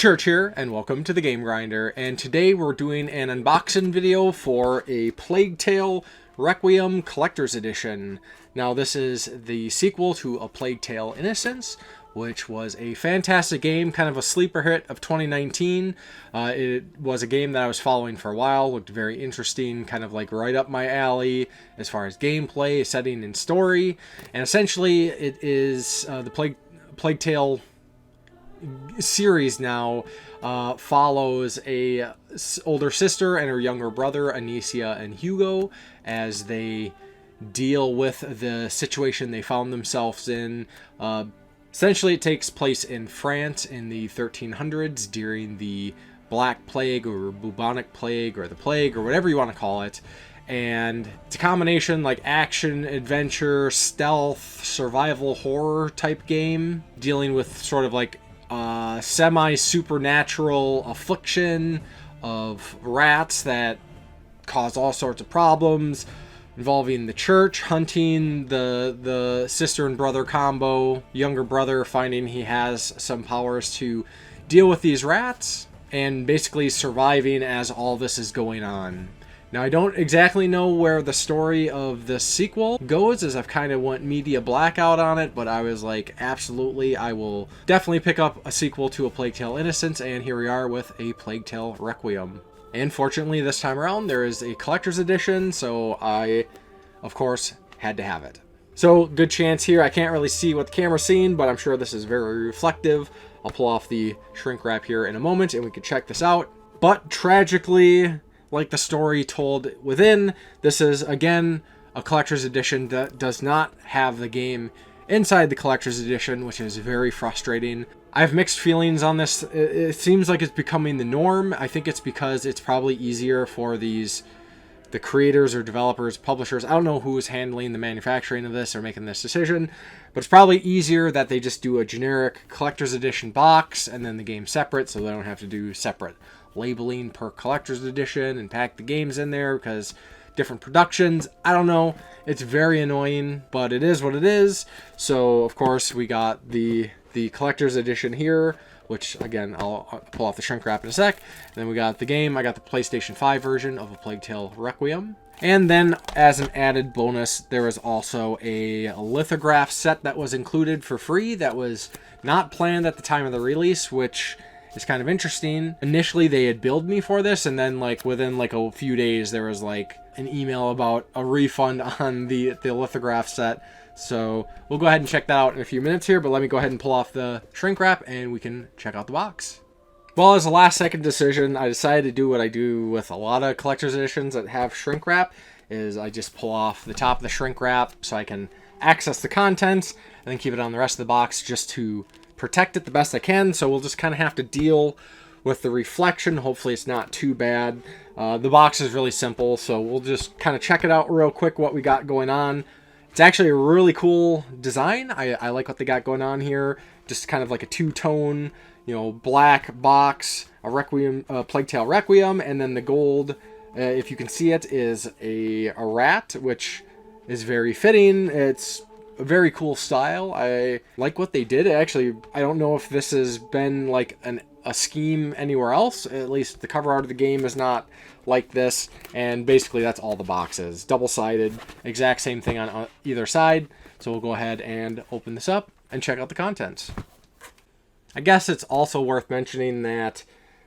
Church here, and welcome to the Game Grinder, and today we're doing an unboxing video for a Plague Tale Requiem Collector's Edition. Now this is the sequel to A Plague Tale Innocence, which was a fantastic game, kind of a sleeper hit of 2019. It was a game that I was following for a while, looked very interesting, kind of like right up my alley as far as gameplay, setting, and story. And essentially it is the Plague Tale series now follows a older sister and her younger brother Anicia and Hugo as they deal with the situation they found themselves in. Essentially it takes place in France in the 1300s during the Black Plague or bubonic plague or the plague or whatever you want to call it. And it's a combination like action, adventure, stealth, survival horror type game dealing with sort of like semi-supernatural affliction of rats that cause all sorts of problems involving the church, hunting the sister and brother combo, younger brother finding he has some powers to deal with these rats, and basically surviving as all this is going on. Now, I don't exactly know where the story of the sequel goes, as I've kind of went media blackout on it, but I was like, absolutely, I will definitely pick up a sequel to A Plague Tale Innocence, and here we are with A Plague Tale Requiem. And fortunately, this time around, there is a collector's edition, so I, of course, had to have it. So, good chance here. I can't really see what the camera's seeing, but I'm sure this is very reflective. I'll pull off the shrink wrap here in a moment, and we can check this out. But, tragically, like the story told within, this is, again, a collector's edition that does not have the game inside the collector's edition, which is very frustrating. I have mixed feelings on this. It seems like it's becoming the norm. I think it's because it's probably easier for the creators or developers, publishers. I don't know who is handling the manufacturing of this or making this decision, but it's probably easier that they just do a generic collector's edition box and then the game separate, so they don't have to do separate labeling per collector's edition and pack the games in there because different productions. I don't know. It's very annoying, but it is what it is. So of course we got the collector's edition here, which again I'll pull off the shrink wrap in a sec. And then we got the game. I got the PlayStation 5 version of A Plague Tale Requiem. And then as an added bonus, there was also a lithograph set that was included for free that was not planned at the time of the release, which is kind of interesting. Initially, they had billed me for this, and then like within like a few days, there was like an email about a refund on the lithograph set. So we'll go ahead and check that out in a few minutes here, but let me go ahead and pull off the shrink wrap and we can check out the box. Well, as a last second decision, I decided to do what I do with a lot of collector's editions that have shrink wrap, is I just pull off the top of the shrink wrap so I can access the contents and then keep it on the rest of the box just to protect it the best I can. So we'll just kind of have to deal with the reflection. Hopefully it's not too bad. The box is really simple, so we'll just kind of check it out real quick what we got going on. It's actually a really cool design. I like what they got going on here. Just kind of like a two-tone, black box, a Requiem, Plague Tale Requiem, and then the gold, if you can see it, is a rat, which is very fitting. It's a very cool style. I like what they did. Actually, I don't know if this has been like a scheme anywhere else. At least the cover art of the game is not like this. And basically that's all the box is. Double-sided, exact same thing on either side. So we'll go ahead and open this up and check out the contents. I guess it's also worth mentioning that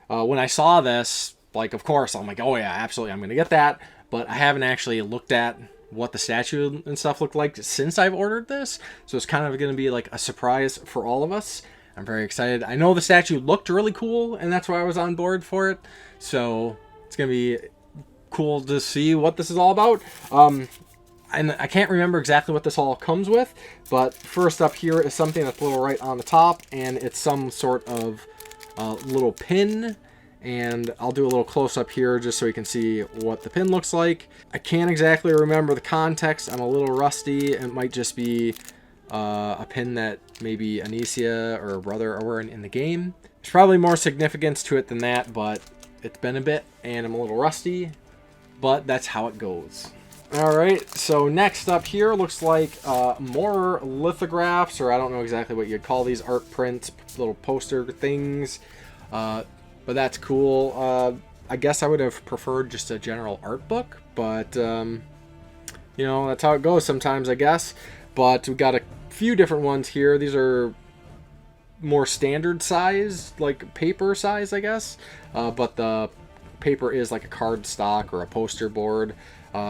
when I saw this, like, of course, I'm like, oh yeah, absolutely, I'm going to get that. But I haven't actually looked at what the statue and stuff looked like since I've ordered this. So it's kind of going to be like a surprise for all of us. I'm very excited. I know the statue looked really cool, and that's why I was on board for it. So it's going to be cool to see what this is all about. And I can't remember exactly what this all comes with, but first up here is something that's a little right on the top, and it's some sort of little pin. And I'll do a little close-up here just so you can see what the pin looks like. I can't exactly remember the context. I'm a little rusty. It might just be a pin that maybe Anicia or her brother are wearing in the game. There's probably more significance to it than that, but it's been a bit, and I'm a little rusty. But that's how it goes. Alright, so next up here looks like more lithographs, or I don't know exactly what you'd call these, art prints, little poster things. But that's cool. I guess I would have preferred just a general art book, but you know, that's how it goes sometimes, I guess. But we've got a few different ones here. These are more standard size, like paper size, I guess. But the paper is like a card stock or a poster board.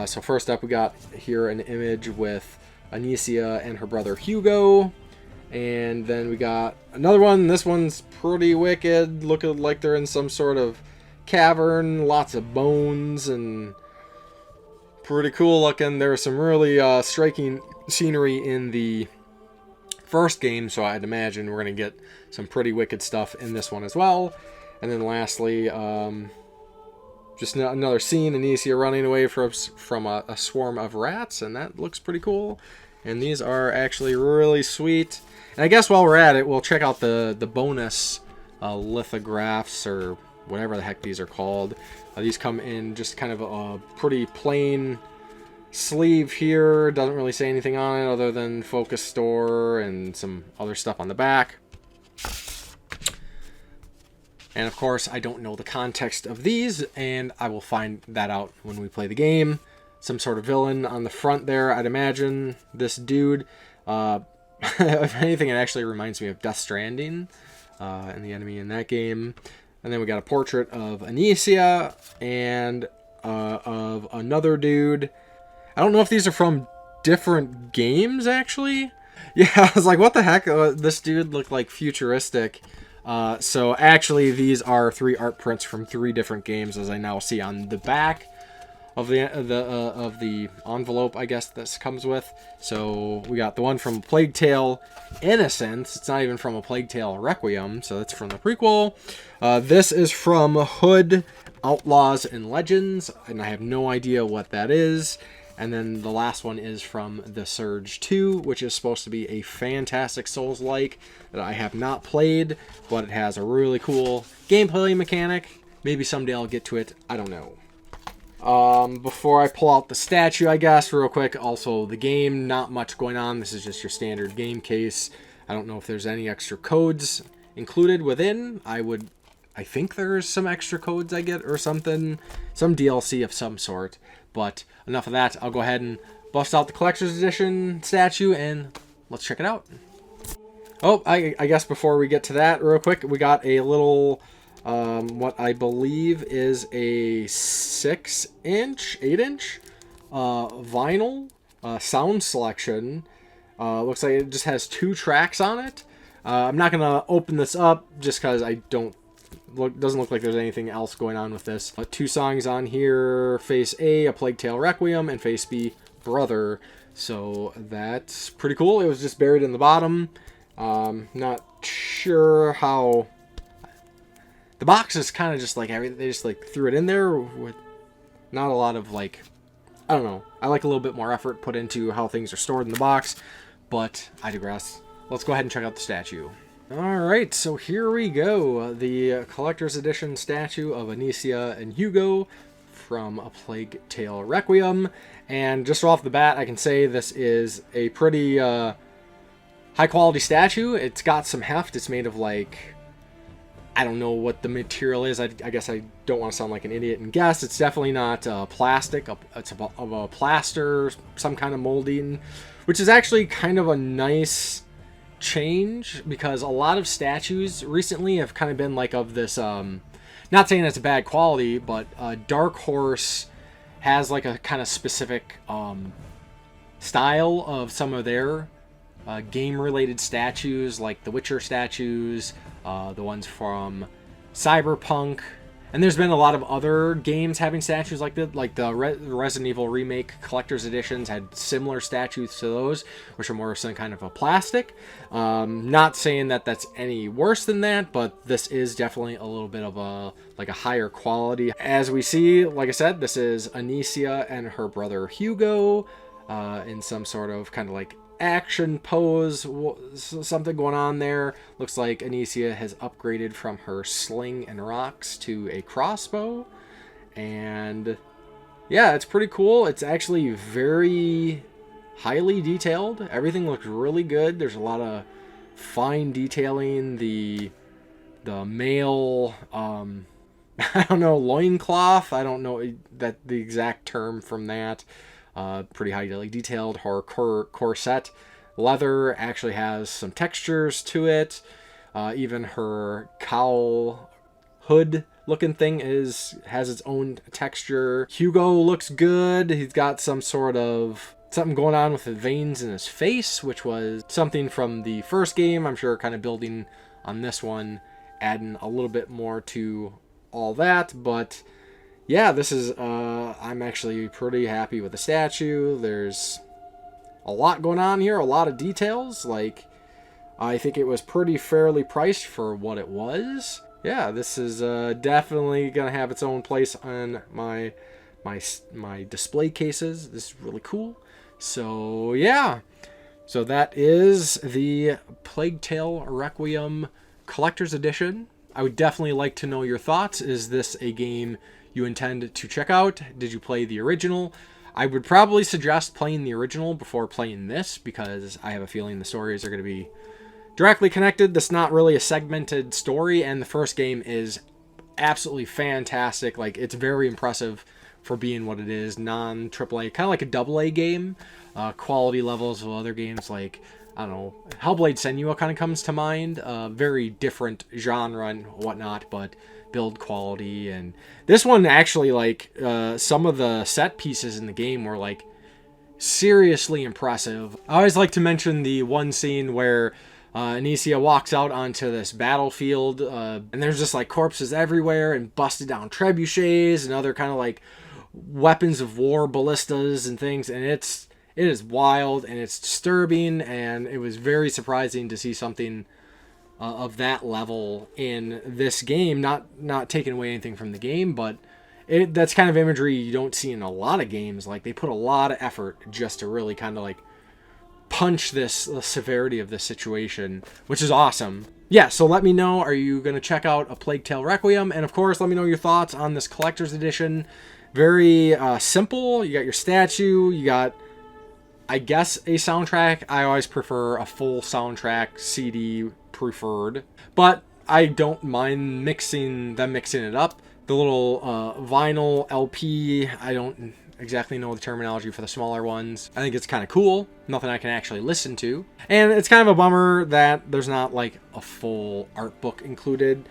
So first up, we got here an image with Anicia and her brother Hugo. And then we got another one. This one's pretty wicked, looking like they're in some sort of cavern. Lots of bones and pretty cool looking. There's some really striking scenery in the first game, so I'd imagine we're going to get some pretty wicked stuff in this one as well. And then lastly, just another scene, Anicia running away from a swarm of rats, and that looks pretty cool. And these are actually really sweet. And I guess while we're at it, we'll check out the bonus lithographs, or whatever the heck these are called. These come in just kind of a pretty plain sleeve here. Doesn't really say anything on it other than Focus Store and some other stuff on the back. And of course, I don't know the context of these, and I will find that out when we play the game. Some sort of villain on the front there, I'd imagine. This dude, if anything, it actually reminds me of Death Stranding and the enemy in that game. And then we got a portrait of Anicia and of another dude. I don't know if these are from different games, actually. Yeah, I was like, what the heck? This dude looked like futuristic. So actually, these are 3 art prints from 3 different games, as I now see on the back of the envelope, I guess this comes with. So we got the one from Plague Tale Innocence. It's not even from a Plague Tale Requiem, so it's from the prequel. This is from Hood Outlaws and Legends, and I have no idea what that is. And then the last one is from The Surge 2, which is supposed to be a fantastic Souls-like that I have not played, but it has a really cool gameplay mechanic. Maybe someday I'll get to it. I don't know. Before I pull out the statue, I guess, real quick, also the game, not much going on. This is just your standard game case. I don't know if there's any extra codes included within. I think there's some extra codes I get or something. Some DLC of some sort. But enough of that. I'll go ahead and bust out the collector's edition statue and let's check it out. Oh, I guess before we get to that real quick, we got a little, what I believe is a 6-inch, 8-inch vinyl sound selection. Looks like it just has 2 tracks on it. I'm not going to open this up just because I doesn't look like there's anything else going on with this. 2 songs on here, Face A Plague Tale Requiem, and Face B, Brother. So that's pretty cool. It was just buried in the bottom. Not sure how... The box is kind of just like everything. They just like threw it in there with not a lot of like... I don't know. I like a little bit more effort put into how things are stored in the box. But I digress. Let's go ahead and check out the statue. Alright, so here we go. The collector's edition statue of Anicia and Hugo from A Plague Tale Requiem. And just off the bat, I can say this is a pretty high quality statue. It's got some heft. It's made of like... I don't know what the material is. I guess I don't want to sound like an idiot and guess. It's definitely not plastic. It's of a plaster, some kind of molding, which is actually kind of a nice change, because a lot of statues recently have kind of been like of this not saying it's a bad quality, but Dark Horse has like a kind of specific style of some of their game related statues, like the Witcher statues, the ones from Cyberpunk. And there's been a lot of other games having statues like that, like the Resident Evil Remake Collector's Editions had similar statues to those, which are more some kind of a plastic. Not saying that that's any worse than that, but this is definitely a little bit of a higher quality. As we see, like I said, this is Anicia and her brother Hugo in some sort of kind of like action pose, something going on there. Looks like Anicia has upgraded from her sling and rocks to a crossbow, and yeah, it's pretty cool. It's actually very highly detailed. Everything looks really good. There's a lot of fine detailing. The the male, I don't know, loincloth. I don't know that the exact term from that. Pretty highly detailed her corset. Leather actually has some textures to it. Even her cowl hood looking thing has its own texture. Hugo looks good. He's got some sort of something going on with the veins in his face, which was something from the first game. I'm sure kind of building on this one, adding a little bit more to all that. But yeah, this is I'm actually pretty happy with the statue. There's a lot going on here, a lot of details. Like, I think it was pretty fairly priced for what it was. Yeah, this is definitely gonna have its own place on my display cases. This is really cool. So yeah, so that is the Plague Tale Requiem Collector's Edition. I would definitely like to know your thoughts. Is this a game you intend to check out? Did you play the original? I would probably suggest playing the original before playing this, because I have a feeling the stories are going to be directly connected. This is not really a segmented story, and the first game is absolutely fantastic. Like, it's very impressive for being what it is, non-AAA, kind of like a AA game. Quality levels of other games like, I don't know, Hellblade Senua kind of comes to mind. Very different genre and whatnot, but build quality. And this one actually, like, some of the set pieces in the game were like seriously impressive. I always like to mention the one scene where Anicia walks out onto this battlefield, and there's just like corpses everywhere and busted down trebuchets and other kind of like weapons of war, ballistas and things, and it is wild and it's disturbing, and it was very surprising to see something of that level in this game. Not taking away anything from the game, but that's kind of imagery you don't see in a lot of games. Like, they put a lot of effort just to really kind of like punch the severity of this situation, which is awesome. Yeah, so let me know, are you going to check out A Plague Tale Requiem? And of course, let me know your thoughts on this collector's edition. Very simple. You got your statue, you got, I guess, a soundtrack. I always prefer a full soundtrack, CD preferred, but I don't mind mixing it up. The little vinyl LP, I don't exactly know the terminology for the smaller ones. I think it's kind of cool. Nothing I can actually listen to. And it's kind of a bummer that there's not like a full art book included.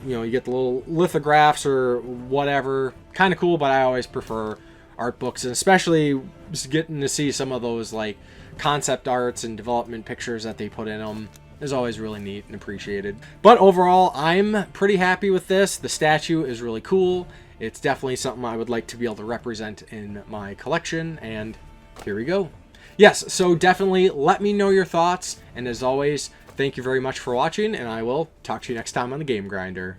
You know, you get the little lithographs or whatever. Kind of cool, but I always prefer art books, and especially just getting to see some of those like concept arts and development pictures that they put in them is always really neat and appreciated. But overall, I'm pretty happy with this. The statue is really cool. It's definitely something I would like to be able to represent in my collection, and here we go. Yes, so definitely let me know your thoughts, and as always, thank you very much for watching, and I will talk to you next time on the Game Grinder.